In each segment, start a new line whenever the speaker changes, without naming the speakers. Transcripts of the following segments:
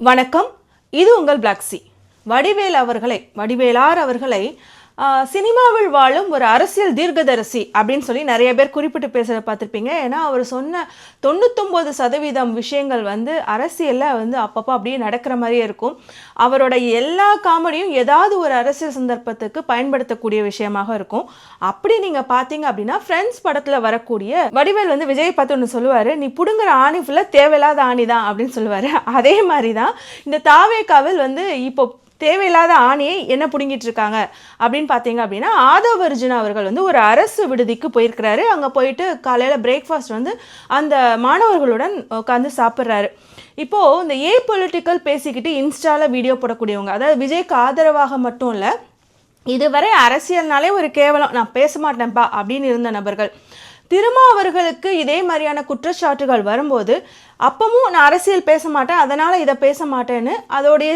வணக்கம். இது உங்கள் பிளாக் சி. வடிவேலார் அவர்களை சினிமாவில் வாழும் ஒரு அரசியல் தீர்க்கதரிசி அப்படின்னு சொல்லி நிறைய பேர் குறிப்பிட்டு பேசுகிறத பார்த்துருப்பீங்க. ஏன்னா அவர் சொன்ன 99% விஷயங்கள் அரசியலில் அப்பப்போ அப்படியே நடக்கிற மாதிரியே இருக்கும். அவரோட எல்லா காமெடியும் ஏதாவது ஒரு அரசியல் சந்தர்ப்பத்துக்கு பயன்படுத்தக்கூடிய விஷயமாக இருக்கும். அப்படி நீங்கள் பார்த்தீங்க அப்படின்னா ஃப்ரெண்ட்ஸ் படத்தில் வரக்கூடிய வடிவேல் விஜய் பார்த்து ஒன்று சொல்லுவார், நீ புடுங்குற ஆணி ஃபுல்லாக தேவையில்லாத ஆணி தான் அப்படின்னு சொல்லுவார். அதே மாதிரி தான் இந்த தாவேக்காவில் இப்போ தேவையில்லாத ஆணியை என்ன பிடுங்கிட்டு இருக்காங்க அப்படின்னு பார்த்தீங்க அப்படின்னா, ஆதவ் அர்ஜுனா அவர்கள் ஒரு அரசு விடுதிக்கு போயிருக்கிறாரு. அங்கே போயிட்டு காலையில் பிரேக்ஃபாஸ்ட் அந்த மாணவர்களுடன் உட்காந்து சாப்பிட்றாரு. இப்போது இந்த பொலிட்டிக்கல் பேசிக்கிட்டு இன்ஸ்டாவில் வீடியோ போடக்கூடியவங்க, அதாவது விஜய்க்கு ஆதரவாக மட்டும் இல்லை, இதுவரை அரசியல்னாலே ஒரு கேவலம், நான் பேச மாட்டேன்ப்பா அப்படின்னு இருந்த நபர்கள் திருமா அவர்களுக்கு இதே மாதிரியான குற்றச்சாட்டுகள் வரும்போது அப்பவும் நான் அரசியல் பேச மாட்டேன், அதனால் இதை பேச மாட்டேன்னு அதோடைய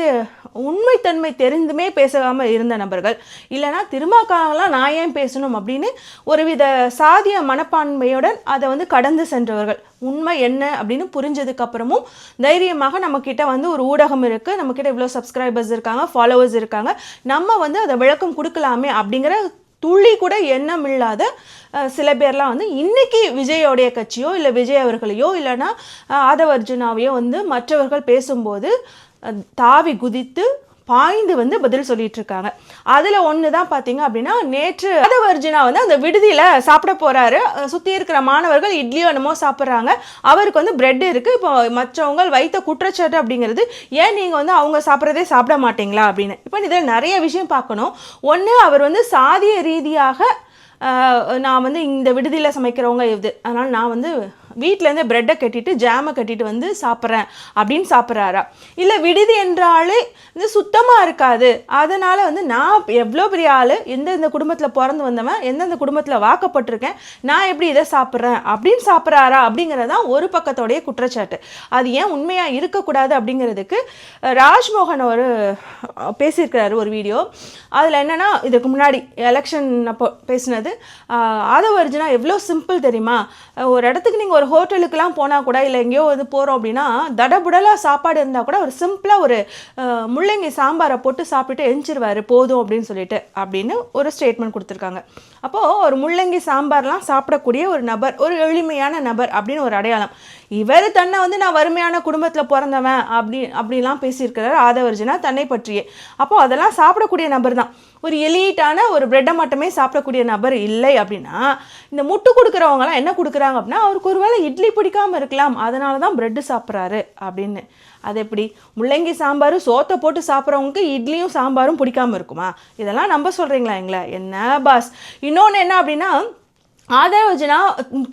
உண்மைத்தன்மை தெரிந்துமே பேசாமல் இருந்த நபர்கள், இல்லைனா திருமாக்காகலாம் நான் ஏன் பேசணும் அப்படின்னு ஒருவித சாதிய மனப்பான்மையுடன் அதை கடந்து சென்றவர்கள். உண்மை என்ன அப்படின்னு புரிஞ்சதுக்கப்புறமும் தைரியமாக நம்மக்கிட்ட ஒரு ஊடகம் இருக்குது, நம்மக்கிட்ட இவ்வளோ சப்ஸ்கிரைபர்ஸ் இருக்காங்க, ஃபாலோவர்ஸ் இருக்காங்க, நம்ம அதை விளக்கம் கொடுக்கலாமே அப்படிங்கிற துளி கூட எண்ணம் இல்லாத சில பேர்லாம் இன்னைக்கு விஜயோடைய கட்சியோ இல்லை விஜய் அவர்களையோ இல்லைன்னா ஆதவ் அர்ஜுனாவையோ மற்றவர்கள் பேசும்போது தாவி குதித்து பாய்ந்து பதில் சொல்லிட்டு இருக்காங்க. அதில் ஒன்று தான் பார்த்தீங்க அப்படின்னா, நேற்று ஆதவ் அர்ஜுனா அந்த விடுதியில் சாப்பிட போகிறாரு. சுற்றி இருக்கிற மாணவர்கள் இட்லியோ என்னமோ சாப்பிட்றாங்க. அவருக்கு பிரெட் இருக்குது. இப்போ மற்றவங்க வைத்த குற்றச்சாட்டு அப்படிங்கிறது, ஏன் நீங்கள் அவங்க சாப்பிட்றதே சாப்பிட மாட்டீங்களா அப்படின்னு. இப்போ இதில் நிறைய விஷயம் பார்க்கணும். ஒன்று, அவர் சாதிய ரீதியாக நான் இந்த விடுதியில் சமைக்கிறவங்க இது, அதனால் நான் வீட்டிலேருந்து ப்ரெட்டை கட்டிட்டு ஜாமை கட்டிட்டு சாப்பிட்றேன் அப்படின்னு சாப்பிட்றாரா, இல்லை விடுதி என்றாலே சுத்தமாக இருக்காது, அதனால் நான் எவ்வளோ பெரிய ஆள், எந்தெந்த குடும்பத்தில் பிறந்து வந்தவன், எந்தெந்த குடும்பத்தில் வாக்கப்பட்டிருக்கேன், நான் எப்படி இதை சாப்பிட்றேன் அப்படின்னு சாப்பிட்றாரா அப்படிங்கிறது தான் ஒரு பக்கத்தோடைய குற்றச்சாட்டு. அது ஏன் உண்மையாக இருக்கக்கூடாது அப்படிங்கிறதுக்கு ராஜ்மோகன் ஒரு பேசியிருக்கிறாரு ஒரு வீடியோ. அதில் என்னென்னா, இதுக்கு முன்னாடி எலெக்ஷன் அப்போ பேசினது, ஆதவ் அர்ஜுனா எவ்வளோ சிம்பிள் தெரியுமா, ஒரு இடத்துக்கு நீங்கள் ஒரு ஹோட்டலுக்கெல்லாம் போனால் கூட இல்லை எங்கேயோ போகிறோம் அப்படின்னா தடபுடலாக சாப்பாடு இருந்தால் கூட ஒரு சிம்பிளாக ஒரு முள்ளங்கி சாம்பாரை போட்டு சாப்பிட்டுட்டு எஞ்சிருவார் போதும் அப்படின்னு சொல்லிட்டு அப்படின்னு ஒரு ஸ்டேட்மெண்ட் கொடுத்துருக்காங்க. அப்போது ஒரு முள்ளங்கி சாம்பார்லாம் சாப்பிடக்கூடிய ஒரு நபர், ஒரு எளிமையான நபர் அப்படின்னு ஒரு அடையாளம். இவர் தன்னை நான் வறுமையான குடும்பத்தில் பிறந்தவன் அப்படிலாம் பேசியிருக்கிறார் ஆதவ் அர்ஜுனா தன்னை பற்றியே. அப்போது அதெல்லாம் சாப்பிடக்கூடிய நபர் தான், ஒரு எலீட்டான ஒரு பிரெட்டை மட்டுமே சாப்பிடக்கூடிய நபர் இல்லை. அப்படின்னா இந்த முட்டு கொடுக்குறவங்களாம் என்ன கொடுக்குறாங்க அப்படின்னா, அவருக்கு ஒரு வேளை இட்லி பிடிக்காமல் இருக்கலாம், அதனால தான் பிரெட்டு சாப்பிட்றாரு அப்படின்னு. அது எப்படி? முள்ளங்கி சாம்பாரும் சோத்தை போட்டு சாப்பிட்றவங்களுக்கு இட்லியும் சாம்பாரும் பிடிக்காமல் இருக்குமா? இதெல்லாம் நம்ப சொல்கிறீங்களா எங்களை? என்ன பாஸ். இன்னொன்று என்ன அப்படின்னா, ஆதவ் அர்ஜுனா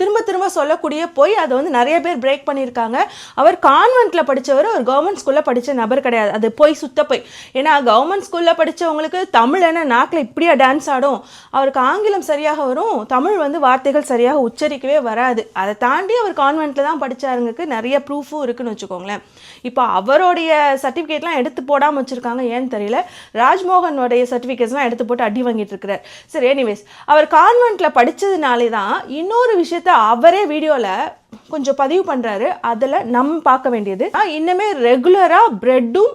திரும்ப திரும்ப சொல்லக்கூடிய போய் அதை நிறைய பேர் பிரேக் பண்ணியிருக்காங்க. அவர் கான்வென்ட்டில் படித்தவர், ஒரு கவர்மெண்ட் ஸ்கூலில் படித்த நபர் கிடையாது. அது போய் சுத்த போய். ஏன்னா கவர்மெண்ட் ஸ்கூலில் படித்தவங்களுக்கு தமிழ் என்ன நாக்கில் இப்படியா டான்ஸ் ஆடும், அவருக்கு ஆங்கிலம் சரியாக வரும், தமிழ் வார்த்தைகள் சரியாக உச்சரிக்கவே வராது. அதை தாண்டி அவர் கான்வென்ட்டில் தான் படித்தாருங்களுக்கு நிறைய ப்ரூஃபும் இருக்குதுன்னு வச்சுக்கோங்களேன். இப்போ அவருடைய சர்டிஃபிகேட்லாம் எடுத்து போடாமல் வச்சுருக்காங்க, ஏன்னு தெரியல. ராஜ்மோகனுடைய சர்டிஃபிகேட்ஸ்லாம் எடுத்து போட்டு அடி வாங்கிட்டு இருக்கிறார். சரி, எனிவேஸ், அவர் கான்வென்ட்டில் படித்ததுனால தான் இன்னொரு விஷயத்த அவரே வீடியோவில் கொஞ்சம் பதிவு பண்ணுறாரு. அதில் நம்ம பார்க்க வேண்டியது, இன்னுமே ரெகுலராக பிரெட்டும்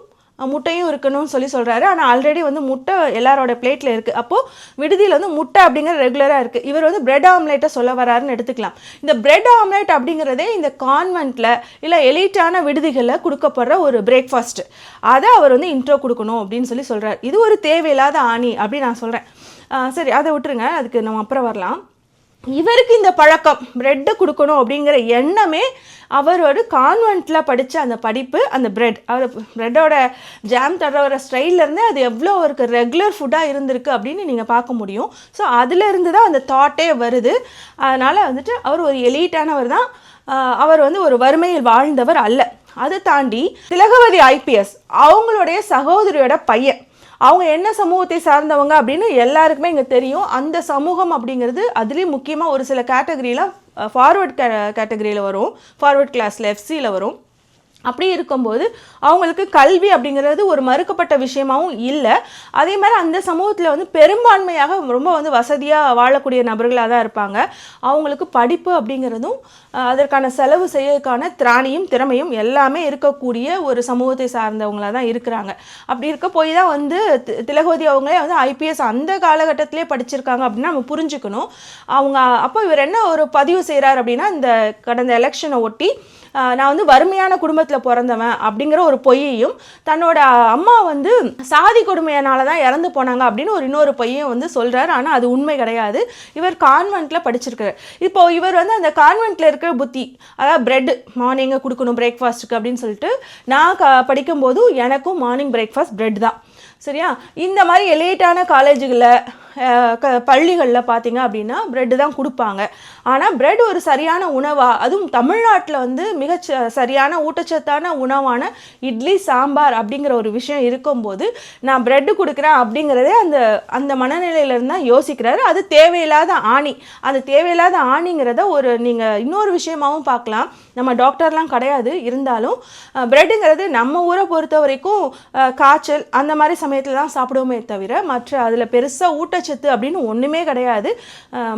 முட்டையும் இருக்கணும்னு சொல்கிறாரு. ஆனால் ஆல்ரெடி முட்டை எல்லாரோட பிளேட்டில் இருக்குது. அப்போது விடுதியில் முட்டை அப்படிங்கிற ரெகுலராக இருக்குது. இவர் பிரெட் ஆம்லேட்டை சொல்ல வராருன்னு எடுத்துக்கலாம். இந்த பிரெட் ஆம்லேட் அப்படிங்கிறதே இந்த கான்வென்ட்டில் இல்லை எலிட்டான விடுதிகளில் கொடுக்கப்படுற ஒரு பிரேக்ஃபாஸ்ட்டு. அதை அவர் இன்ட்ரோ கொடுக்கணும் அப்படின்னு சொல்கிறார். இது ஒரு தேவையில்லாத ஆணி அப்படின்னு நான் சொல்கிறேன். சரி, அதை விட்டுருங்க, அதுக்கு நம்ம அப்புறம் வரலாம். இவருக்கு இந்த பழக்கம் பிரெட்டு கொடுக்கணும் அப்படிங்கிற எண்ணமே அவரோட கான்வென்ட்டில் படித்த அந்த படிப்பு, அந்த பிரெட், அவர் பிரெட்டோட ஜாம் தடவுற ஸ்டைல்லேருந்து அது எவ்வளோ அவருக்கு ரெகுலர் ஃபுட்டாக இருந்திருக்கு அப்படின்னு நீங்கள் பார்க்க முடியும். ஸோ அதிலிருந்து தான் அந்த தாட்டே வருது. அதனால் அவர் ஒரு எலீட்டானவர் தான், அவர் ஒரு வறுமையில் வாழ்ந்தவர் அல்ல. அதை தாண்டி திலகவதி IPS அவங்களுடைய சகோதரியோட பையன், அவங்க என்ன சமூகத்தை சார்ந்தவங்க அப்படின்னு எல்லாருக்குமே இங்கே தெரியும். அந்த சமூகம் அப்படிங்கிறது அதுலேயும் முக்கியமாக ஒரு சில கேட்டகரியில் ஃபார்வர்ட் கேட்டகரியில் வரும், ஃபார்வர்ட் கிளாஸில் FCயில் வரும். அப்படி இருக்கும்போது அவங்களுக்கு கல்வி அப்படிங்கிறது ஒரு மறுக்கப்பட்ட விஷயமாகவும் இல்லை. அதே மாதிரி அந்த சமூகத்தில் வந்து பெரும்பான்மையாக ரொம்ப வந்து வசதியாக வாழக்கூடிய நபர்களாக தான் இருப்பாங்க. அவங்களுக்கு படிப்பு அப்படிங்கிறதும் அதற்கான செலவு செய்யறதுக்கான திராணியும் திறமையும் எல்லாமே இருக்கக்கூடிய ஒரு சமூகத்தை சார்ந்தவங்களாக தான் இருக்கிறாங்க. அப்படி இருக்க போய் தான் வந்து திலகவதி அவங்களே வந்து ஐபிஎஸ் அந்த காலகட்டத்திலே படிச்சிருக்காங்க அப்படின்னு நம்ம புரிஞ்சுக்கணும். அவங்க அப்போ இவர் என்ன ஒரு பதிவு செய்கிறார் அப்படின்னா, இந்த கடந்த எலெக்ஷனை ஒட்டி நான் வந்து வறுமையான குடும்பத்தில் பிறந்தவன் அப்படிங்கிற ஒரு பொய்யையும், தன்னோட அம்மா வந்து சாதி கொடுமையினால தான் இறந்து போனாங்க அப்படின்னு இன்னொரு பொய்யையும் வந்து சொல்கிறார். ஆனால் அது உண்மை கிடையாது. இவர் கான்வென்ட்டில் படிச்சிருக்காரு. இப்போது இவர் வந்து அந்த கான்வென்ட்டில் இருக்கிற புத்தி, அதாவது பிரெட் மார்னிங்கு கொடுக்கணும் பிரேக்ஃபாஸ்ட்டுக்கு அப்படின்னு சொல்லிட்டு, நான் படிக்கும்போது எனக்கும் மார்னிங் பிரேக்ஃபாஸ்ட் பிரெட் தான். சரியா? இந்த மாதிரி எலேட்டான காலேஜுகளில் பள்ளிகளில் பார்த்தீங்க அப்படின்னா பிரெட்டு தான் கொடுப்பாங்க. ஆனால் பிரெட் ஒரு சரியான உணவாக, அதுவும் தமிழ்நாட்டில் வந்து சரியான ஊட்டச்சத்தான உணவான இட்லி சாம்பார் அப்படிங்கிற ஒரு விஷயம் இருக்கும்போது நான் பிரெட்டு கொடுக்குறேன் அப்படிங்கிறதே அந்த மனநிலையிலேருந்து தான் யோசிக்கிறாரு. அது தேவையில்லாத ஆணி. அந்த தேவையில்லாத ஆணிங்கிறத நீங்கள் இன்னொரு விஷயமாகவும் பார்க்கலாம். நம்ம டாக்டர்லாம் கிடையாது, இருந்தாலும் பிரெட்டுங்கிறது நம்ம ஊரை பொறுத்த வரைக்கும் காய்ச்சல் அந்த மாதிரி சமயத்தில் தான் சாப்பிடுவோமே தவிர மற்ற அதில் பெருசாக ஊட்டச்சத்து அப்படின்னு ஒன்றுமே கிடையாது.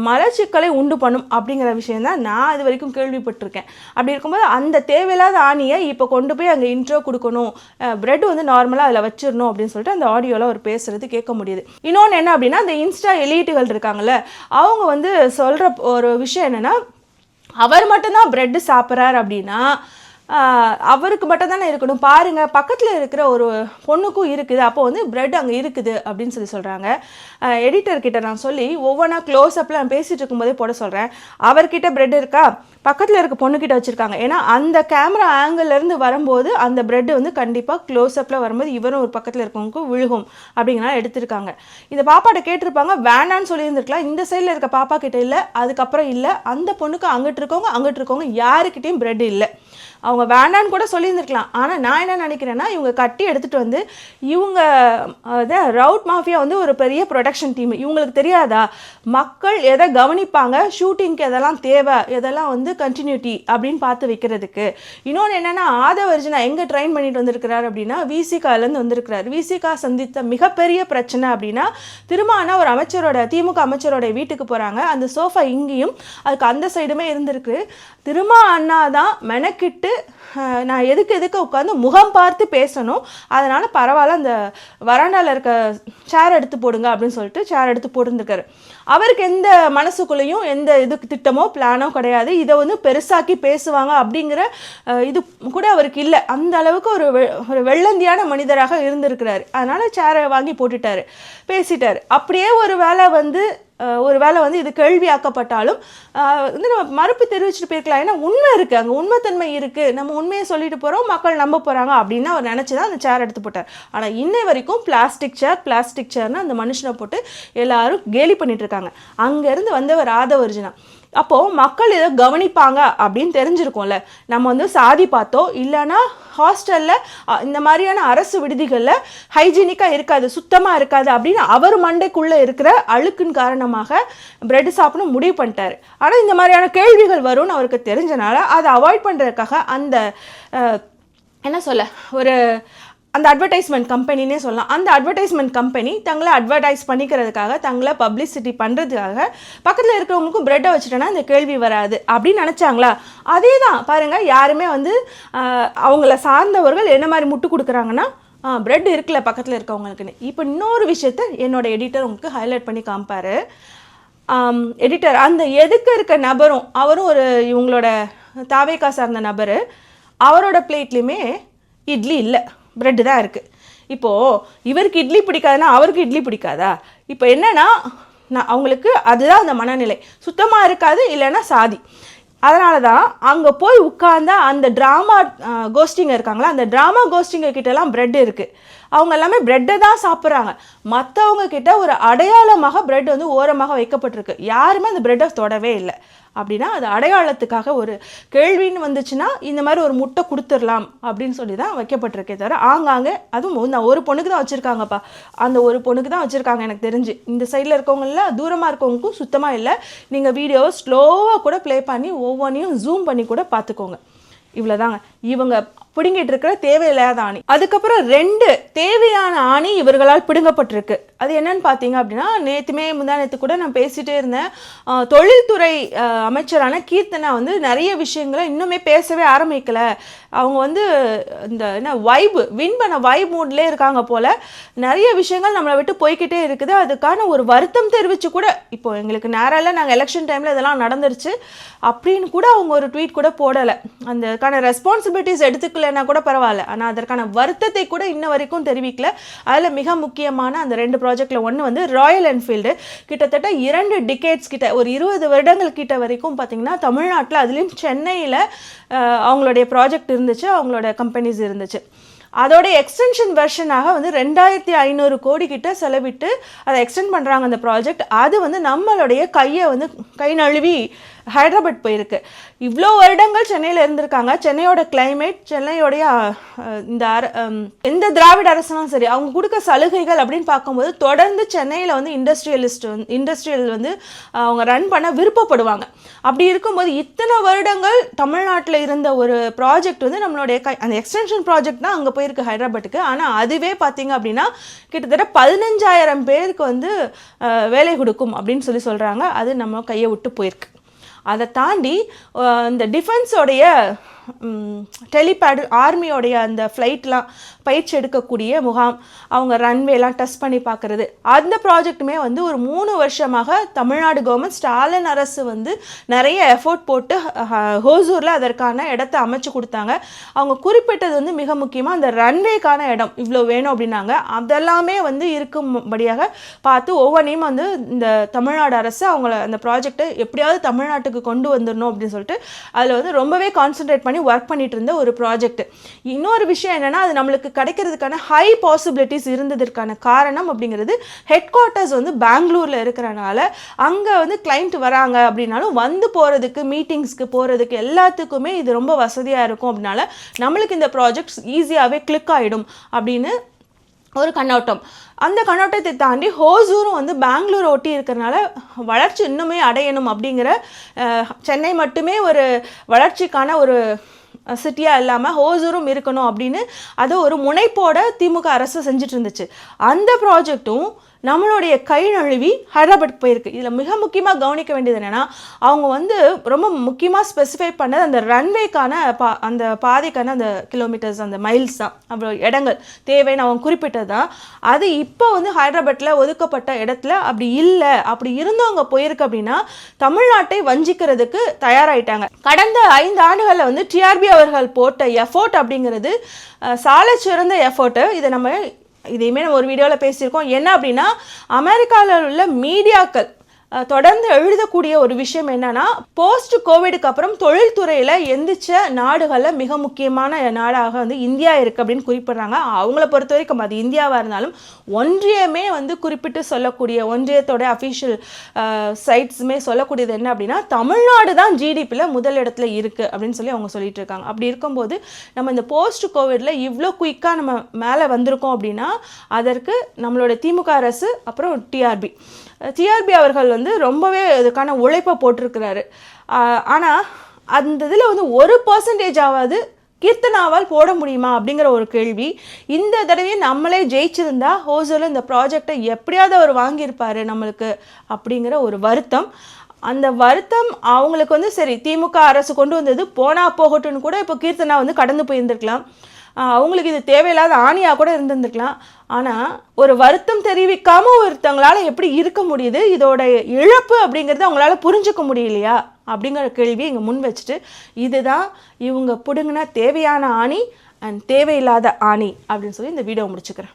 மலச்சிக்கலை உண்டு பண்ணும் அப்படிங்கிற விஷயம் தான் நான் இது வரைக்கும் கேள்விப்பட்டிருக்கேன். அப்படி இருக்கும்போது அந்த தேவையில்லாத ஆணியை இப்போ கொண்டு போய் அங்கே இன்ட்ரோ கொடுக்கணும், பிரெட் வந்து நார்மலாக அதில் வச்சிடணும் அப்படின்னு சொல்லிட்டு அந்த ஆடியோவில் அவர் பேசுறது கேட்க முடியுது. இன்னொன்று என்ன அப்படின்னா, அந்த இன்ஸ்டா எலீட்டுகள் இருக்காங்கல்ல, அவங்க வந்து சொல்கிற ஒரு விஷயம் என்னென்னா, அவர் மட்டும்தான் பிரெட்டு சாப்பிட்றாரு அப்படின்னா அவருக்கு மட்டும் தானே இருக்கணும். பாருங்கள், பக்கத்தில் இருக்கிற ஒரு பொண்ணுக்கும் இருக்குது, அப்போ வந்து பிரெட் அங்கே இருக்குது அப்படின்னு சொல்கிறாங்க. எடிட்டர்கிட்ட நான் சொல்லி ஒவ்வொன்றா க்ளோஸ்அப்பில் நான் பேசிகிட்டு இருக்கும்போதே போட சொல்கிறேன். அவர்கிட்ட பிரெட் இருக்கா, பக்கத்தில் இருக்க பொண்ணுக்கிட்ட வச்சுருக்காங்க. ஏன்னா அந்த கேமரா ஆங்கிள்லேருந்து வரும்போது அந்த பிரெட்டு வந்து கண்டிப்பாக க்ளோஸ்அப்பில் வரும்போது இவரும் ஒரு பக்கத்தில் இருக்கவங்களுக்கும் விழுகும் அப்படிங்கிறனால எடுத்திருக்காங்க. இந்த பாப்பாட்ட கேட்டிருப்பாங்க, வேணான்னு சொல்லியிருந்துருக்கலாம். இந்த சைடில் இருக்க பாப்பா கிட்ட இல்லை, அதுக்கப்புறம் இல்லை, அந்த பொண்ணுக்கு அங்கிட்டு இருக்கவங்க யாருக்கிட்டையும் பிரெட் இல்லை. அவங்க வேண்டான்னு கூட சொல்லியிருந்துருக்கலாம். ஆனால் நான் என்ன நினைக்கிறேன்னா, இவங்க கட்டி எடுத்துகிட்டு வந்து இவங்க ரவுட் மாஃபியா வந்து ஒரு பெரிய ப்ரொடக்ஷன் டீம். இவங்களுக்கு தெரியாதா மக்கள் எதை கவனிப்பாங்க, ஷூட்டிங்க்கு எதெல்லாம் தேவை, எதெல்லாம் வந்து கண்டினியூட்டி அப்படின்னு பார்த்து வைக்கிறதுக்கு. இன்னொன்று என்னென்னா, ஆதவர்ஜுனா எங்கே ட்ரெயின் பண்ணிட்டு வந்திருக்கிறார் அப்படின்னா, விசிகாலேருந்து வந்திருக்கிறார். விசிகா சந்தித்த மிகப்பெரிய பிரச்சனை அப்படின்னா, திரும்ப ஒரு அமைச்சரோட திமுக அமைச்சரோட வீட்டுக்கு போகிறாங்க. அந்த சோஃபா இங்கேயும் அதுக்கு அந்த சைடுமே இருந்திருக்கு. திரும்ப அண்ணா தான் மெனக்கிட்டு நான் எதுக்கு உட்காந்து முகம் பார்த்து பேசணும், அதனால் பரவாயில்ல அந்த வராண்டாவில் இருக்க சேர் எடுத்து போடுங்க அப்படின்னு சொல்லிட்டு சேர் எடுத்து போட்டுருந்துருக்காரு. அவருக்கு எந்த மனசுக்குள்ளேயும் எந்த திட்டமோ பிளானோ கிடையாது. இதை வந்து பெருசாக்கி பேசுவாங்க அப்படிங்கிற இது கூட அவருக்கு இல்லை. அந்த அளவுக்கு ஒரு வெள்ளந்தியான மனிதராக இருந்திருக்கிறாரு. அதனால் சேரை வாங்கி போட்டுட்டாரு, பேசிட்டார். அப்படியே ஒரு வேளை வந்து இது கேள்வியாக்கப்பட்டாலும் வந்து நம்ம மறுப்பு தெரிவிச்சுட்டு போயிருக்கலாம். ஏன்னா உண்மை இருக்குது, அங்கே உண்மைத்தன்மை இருக்குது, நம்ம உண்மையை சொல்லிட்டு போகிறோம், மக்கள் நம்ப போகிறாங்க அப்படின்னு அவர் நினச்சி தான் அந்த சேர் எடுத்து போட்டார். ஆனால் இன்னை வரைக்கும் பிளாஸ்டிக் சேர்னு அந்த மனுஷனை போட்டு எல்லாரும் கேலி பண்ணிட்டு இருக்காங்க. அங்கேருந்து வந்தவர் ஆதவர்ஜுனா. அப்போது மக்கள் ஏதோ கவனிப்பாங்க அப்படின்னு தெரிஞ்சிருக்கோம்ல. நம்ம வந்து சாதி பார்த்தோம், இல்லைன்னா ஹாஸ்டலில் இந்த மாதிரியான அரசு விடுதிகளில் ஹைஜீனிக்காக இருக்காது, சுத்தமாக இருக்காது அப்படின்னு அவர் மண்டைக்குள்ளே இருக்கிற அழுக்கின் காரணமாக பிரெட் சாப்பிடணும் முடிவு பண்ணிட்டார். ஆனால் இந்த மாதிரியான கேள்விகள் வரும்னு அவருக்கு தெரிஞ்சனால அதை அவாய்ட் பண்ணுறதுக்காக அந்த அட்வர்டைஸ்மெண்ட் கம்பெனினே சொல்லலாம். அந்த அட்வர்டைஸ்மெண்ட் கம்பெனி தங்களை அட்வர்டைஸ் பண்ணிக்கிறதுக்காக, தங்களை பப்ளிசிட்டி பண்ணுறதுக்காக பக்கத்தில் இருக்கிறவங்களுக்கும் பிரெட்டை வச்சுட்டேன்னா இந்த கேள்வி வராது அப்படின்னு நினச்சாங்களா? அதே தான் பாருங்கள், யாருமே வந்து அவங்கள சார்ந்தவர்கள் என்ன மாதிரி முட்டு கொடுக்குறாங்கன்னா, பிரெட் இருக்குல்ல பக்கத்தில் இருக்கவங்களுக்குன்னு. இப்போ இன்னொரு விஷயத்த என்னோடய எடிட்டர் உங்களுக்கு ஹைலைட் பண்ணி காமிப்பார். எடிட்டர் அந்த எதுக்கு இருக்க நபரும், அவரும் இவங்களோட தாவேக்கா சார்ந்த நபர், அவரோட பிளேட்லேயுமே இட்லி இல்லை, பிரெட்டு தான் இருக்குது. இப்போது இவருக்கு இட்லி பிடிக்காதுன்னா அவருக்கு இட்லி பிடிக்காதா? இப்போ என்னென்னா, அவங்களுக்கு அதுதான் அந்த மனநிலை, சுத்தமாக இருக்காது, இல்லைன்னா சாதி. அதனால தான் அங்கே போய் உட்கார்ந்தா அந்த ட்ராமா கோஸ்டிங்க இருக்காங்களா, அந்த ட்ராமா கோஸ்டிங்க கிட்டலாம் பிரெட் இருக்குது. அவங்க எல்லாமே பிரெட்டை தான் சாப்பிட்றாங்க. மற்றவங்க கிட்ட ஒரு அடையாளமாக பிரெட் வந்து ஓரமாக வைக்கப்பட்டிருக்கு. யாருமே அந்த பிரெட்டை தொடவே இல்லை. அப்படின்னா அது அடையாளத்துக்காக ஒரு கேள்வின்னு வந்துச்சுன்னா இந்த மாதிரி ஒரு முட்டை கொடுத்துடலாம் அப்படின்னு சொல்லி தான் வைக்கப்பட்டிருக்கே தவிர ஆங்காங்கே அதுவும் நான் ஒரு பொண்ணுக்கு தான் வச்சுருக்காங்கப்பா, அந்த ஒரு பொண்ணுக்கு தான் வச்சுருக்காங்க எனக்கு தெரிஞ்சு. இந்த சைடில் இருக்கவங்கள தூரமாக இருக்கவங்களுக்கும் சுத்தமாக இல்லை. நீங்கள் வீடியோவை ஸ்லோவாக கூட ப்ளே பண்ணி ஒவ்வொன்றையும் ஜூம் பண்ணி கூட பார்த்துக்கோங்க. இவ்வளோதாங்க. இவங்க பிடுங்கிட்டு இருக்கிற தேவையில்லாத ஆணி. அதுக்கப்புறம் 2 தேவையான ஆணி இவர்களால் பிடுங்கப்பட்டிருக்கு. அது என்னன்னு பார்த்தீங்க அப்படின்னா, முந்தா நேற்று கூட நான் பேசிகிட்டே இருந்தேன். தொழில்துறை அமைச்சரான கீர்த்தனா வந்து நிறைய விஷயங்களை இன்னுமே பேசவே ஆரம்பிக்கலை. அவங்க வந்து இந்த வின் பண்ண வைப் மூட்லேயே இருக்காங்க போல். நிறைய விஷயங்கள் நம்மளை விட்டு போய்கிட்டே இருக்குது. அதுக்கான ஒரு வருத்தம் தெரிவித்து கூட, இப்போ எங்களுக்கு நேரம் இல்லை, நாங்கள் எலெக்ஷன் டைமில் இதெல்லாம் நடந்துருச்சு அப்படின்னு கூட அவங்க ஒரு ட்வீட் கூட போடலை. அதுக்கான ரெஸ்பான்சிபிலிட்டிஸ் எடுத்துக்கலைன்னா கூட பரவாயில்ல, ஆனால் அதற்கான வருத்தத்தை கூட இன்ன வரைக்கும் தெரிவிக்கல. அதில் மிக முக்கியமான அந்த 2 ப்ராஜெக்டில் ஒன்று வந்து ராயல் என்ஃபீல்டு. கிட்டத்தட்ட 2 டிகேட்ஸ் கிட்ட, ஒரு 20 வருடங்கள் கிட்ட வரைக்கும் பார்த்திங்கன்னா தமிழ்நாட்டில், அதுலேயும் சென்னையில் அவங்களுடைய ப்ராஜெக்ட் இருந்துச்சு, அவங்களோட கம்பெனிஸ் இருந்துச்சு. அதோட எக்ஸ்டென்ஷன் வெர்ஷனாக வந்து 2500 கோடி கிட்ட செலவிட்டு அதை எக்ஸ்டெண்ட் பண்ணுறாங்க அந்த ப்ராஜெக்ட். அது வந்து நம்மளுடைய கையை வந்து கை நழுவி ஹைதராபாத் போயிருக்கு. இவ்வளோ வருடங்கள் சென்னையில் இருந்திருக்காங்க. சென்னையோட கிளைமேட், சென்னையோடைய இந்த திராவிட அரசுலாம் சரி, அவங்க கொடுக்க சலுகைகள் அப்படின்னு பார்க்கும்போது தொடர்ந்து சென்னையில் வந்து இண்டஸ்ட்ரியல் வந்து அவங்க ரன் பண்ண விருப்பப்படுவாங்க. அப்படி இருக்கும்போது இத்தனை வருடங்கள் தமிழ்நாட்டில் இருந்த ஒரு ப்ராஜெக்ட் வந்து நம்மளுடைய அந்த எக்ஸ்டென்ஷன் ப்ராஜெக்ட் தான் அங்கே போயிருக்கு ஹைதராபாத்துக்கு. ஆனால் அதுவே பார்த்தீங்க அப்படின்னா கிட்டத்தட்ட 15000 பேருக்கு வந்து வேலை கொடுக்கும் அப்படின்னு சொல்கிறாங்க. அது நம்ம கையை விட்டு போயிருக்கு. அதை தாண்டி இந்த டிஃபென்ஸோடைய டெலிபேட் ஆர்மியோடைய அந்த ஃப்ளைட்லாம் பயிற்சி எடுக்கக்கூடிய முகாம், அவங்க ரன்வேலாம் டெஸ்ட் பண்ணி பார்க்குறது, அந்த ப்ராஜெக்ட்டுமே வந்து ஒரு 3 வருஷமாக தமிழ்நாடு கவர்மெண்ட், ஸ்டாலின் அரசு வந்து நிறைய எஃபோர்ட் போட்டு ஹோசூரில் அதற்கான இடத்த அமைச்சு கொடுத்தாங்க. அவங்க குறிப்பிட்டது வந்து மிக முக்கியமாக அந்த ரன்வேக்கான இடம் இவ்வளோ வேணும் அப்படின்னாங்க. அதெல்லாமே வந்து இருக்கும்படியாக பார்த்து ஒவ்வொன்றையும் வந்து இந்த தமிழ்நாடு அரசு அவங்கள அந்த ப்ராஜெக்டை எப்படியாவது தமிழ்நாட்டுக்கு கொண்டு வந்துடணும் அப்படின்னு சொல்லிட்டு அதில் வந்து ரொம்பவே கான்சென்ட்ரேட் பண்ணி ஒர்க் பண்ணிட்டு இருந்த ஒரு ப்ராஜெக்ட். இன்னொரு விஷயம் என்னன்னா, அது நம்மளுக்கு கிடைக்கிறதுக்கான ஹை பாசிபிலிட்டிஸ் இருந்ததற்கான காரணம் அப்படிங்கிறது ஹெட் குவார்ட்டர்ஸ் வந்து பெங்களூர்ல இருக்கிறனால அங்கே வந்து கிளைண்ட் வராங்க அப்படின்னாலும் வந்து போகிறதுக்கு, மீட்டிங்ஸ்க்கு போகிறதுக்கு எல்லாத்துக்குமே இது ரொம்ப வசதியாக இருக்கும். அப்படின்னால நம்மளுக்கு இந்த ப்ராஜெக்ட்ஸ் ஈஸியாகவே கிளிக் ஆகிடும் அப்படின்னு ஒரு கண்ணோட்டம். அந்த கண்ணோட்டத்தை தாண்டி ஹோசூரும் வந்து பெங்களூர் ஒட்டி இருக்கிறனால வளர்ச்சி இன்னுமே அடையணும் அப்படிங்கிற, சென்னை மட்டுமே ஒரு வளர்ச்சிக்கான ஒரு சிட்டியாக இல்லாமல் ஹோசூரும் இருக்கணும் அப்படின்னு அதை ஒரு முனைப்போட திமுக அரசு செஞ்சுட்டு இருந்துச்சு. அந்த ப்ராஜெக்டும் நம்மளுடைய கை நழுவி ஹைதராபாத் போயிருக்கு. இதில் மிக முக்கியமாக கவனிக்க வேண்டியது என்னென்னா, அவங்க வந்து ரொம்ப முக்கியமாக ஸ்பெசிஃபை பண்ணது அந்த ரன்வேக்கான அந்த பாதைக்கான அந்த கிலோமீட்டர்ஸ், அந்த மைல்ஸ் தான், அவ்வளோ இடங்கள் தேவைன்னு அவங்க குறிப்பிட்டது தான். அது இப்போ வந்து ஹைதராபாத்தில் ஒதுக்கப்பட்ட இடத்துல அப்படி இல்லை. அப்படி இருந்தவங்க போயிருக்கு அப்படின்னா தமிழ்நாட்டை வஞ்சிக்கிறதுக்கு தயாராகிட்டாங்க. கடந்த 5 ஆண்டுகளில் வந்து டிஆர்பி அவர்கள் போட்ட எஃபோர்ட் அப்படிங்கிறது சாலை சிறந்த எஃபோர்ட்டு. இதை நம்ம இதையுமே நம்ம ஒரு வீடியோவில் பேசியிருக்கோம். என்ன அப்படின்னா, அமெரிக்காவில் உள்ள மீடியாக்கள் தொடர்ந்து எழுதக்கூடிய ஒரு விஷயம் என்னன்னா, போஸ்ட் கோவிடுக்கு அப்புறம் தொழில்துறையில் எந்திரிச்ச நாடுகளில் மிக முக்கியமான நாடாக வந்து இந்தியா இருக்குது அப்படின்னு குறிப்பிட்றாங்க. அவங்கள பொறுத்த வரைக்கும் அது இந்தியாவாக இருந்தாலும் ஒன்றியமே வந்து குறிப்பிட்டு சொல்லக்கூடிய, ஒன்றியத்தோட அஃபிஷியல் சைட்ஸுமே சொல்லக்கூடியது என்ன அப்படின்னா, தமிழ்நாடு தான் ஜிடிபியில் முதல் இடத்துல இருக்குது அப்படின்னு சொல்லி அவங்க சொல்லிட்டு இருக்காங்க. அப்படி இருக்கும்போது நம்ம இந்த போஸ்ட் கோவிடில் இவ்வளோ குயிக்காக நம்ம மேலே வந்திருக்கோம் அப்படின்னா அதற்கு நம்மளோட திமுக அரசு அப்புறம் டிஆர்பி அவர்கள் வந்து ரொம்பவே இதுக்கான உழைப்பை போட்டிருக்கிறாரு. ஆனால் அந்த இதில் வந்து 1% ஆவது கீர்த்தனாவால் போட முடியுமா அப்படிங்கிற ஒரு கேள்வி. இந்த தடவையே நம்மளே ஜெயிச்சிருந்தா ஹோசூரில் இந்த ப்ராஜெக்டை எப்படியாவது அவர் வாங்கியிருப்பார் நம்மளுக்கு அப்படிங்கிற ஒரு வருத்தம். அந்த வருத்தம் அவங்களுக்கு வந்து சரி, திமுக அரசு கொண்டு வந்தது போனால் போகட்டும்னு கூட இப்போ கீர்த்தனா வந்து கடந்து போயிருந்துருக்கலாம். அவங்களுக்கு இது தேவையில்லாத ஆணியாக கூட இருந்திருந்துருக்கலாம். ஆனால் ஒரு வருத்தம் தெரிவிக்காமல் ஒருத்தவங்களால் எப்படி இருக்க முடியுது? இதோட இழப்பு அப்படிங்கிறது அவங்களால புரிஞ்சுக்க முடியலையா அப்படிங்கிற கேள்வியை இங்கே முன் வச்சுட்டு, இதுதான் இவங்க பிடுங்கின தேவையான ஆணி அண்ட் தேவையில்லாத ஆணி அப்படின்னு சொல்லி இந்த வீடியோ முடிச்சுக்கிறேன்.